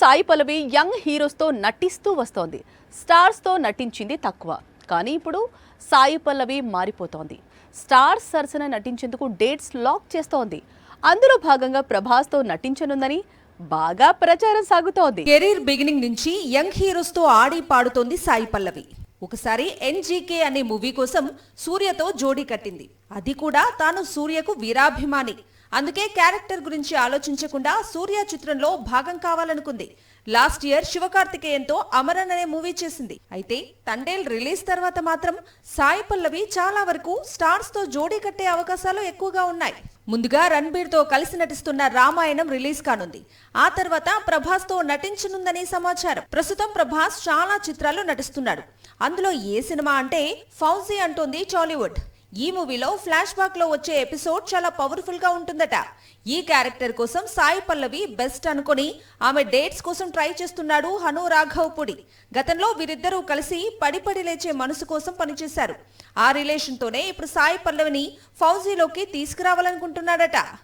Sai Pallavi young హీరోస్తో నటిస్తూ వస్తోంది. స్టార్స్తో నటించింది తక్కువ, కానీ ఇప్పుడు సాయి పల్లవి మారిపోతోంది. స్టార్స్ సరసన నటించేందుకు డేట్స్ లాక్ చేస్తోంది. అందులో భాగంగా ప్రభాస్తో నటించనుందని బాగా ప్రచారం సాగుతోంది. కెరీర్ బిగినింగ్ నుంచి యంగ్ హీరోస్తో ఆడి పాడుతోంది సాయి పల్లవి. ఒకసారి ఎన్జీకే అనే మూవీ కోసం సూర్యతో జోడీ కట్టింది. అది కూడా తాను సూర్యకు వీరాభిమాని. అందుకే క్యారెక్టర్ గురించి ఆలోచించకుండా సూర్య చిత్రంలో భాగం కావాలనుకుంది. లాస్ట్ ఇయర్ శివకార్తికేయన్తో అమరన్ అనే మూవీ చేసింది. అయితే తండేల్ రిలీజ్ తర్వాత మాత్రం సాయి పల్లవి చాలా వరకు స్టార్స్ తో జోడీ కట్టే అవకాశాలు ఎక్కువగా ఉన్నాయి. ముందుగా రణబీర్ తో కలిసి నటిస్తున్న రామాయణం రిలీజ్ కానుంది. ఆ తర్వాత ప్రభాస్ తో నటించనుందని సమాచారం. ప్రస్తుతం ప్రభాస్ చాలా చిత్రాల్లో నటిస్తున్నాడు. అందులో ఏ సినిమా అంటే ఫౌజీ అంటోంది టాలీవుడ్. ఈ మూవీలో ఫ్లాష్ బ్యాక్ లో వచ్చే ఎపిసోడ్ చాలా పవర్ఫుల్ గా ఉంటుందట. ఈ క్యారెక్టర్ కోసం సాయి పల్లవి బెస్ట్ అనుకుని ఆమె డేట్స్ కోసం ట్రై చేస్తున్నాడు హను రాఘవపూడి. గతంలో వీరిద్దరూ కలిసి పడిపడి లేచే మనసు కోసం పనిచేశారు. ఆ రిలేషన్ తోనే ఇప్పుడు సాయి పల్లవిని ఫౌజీలోకి తీసుకురావాలనుకుంటున్నాడట.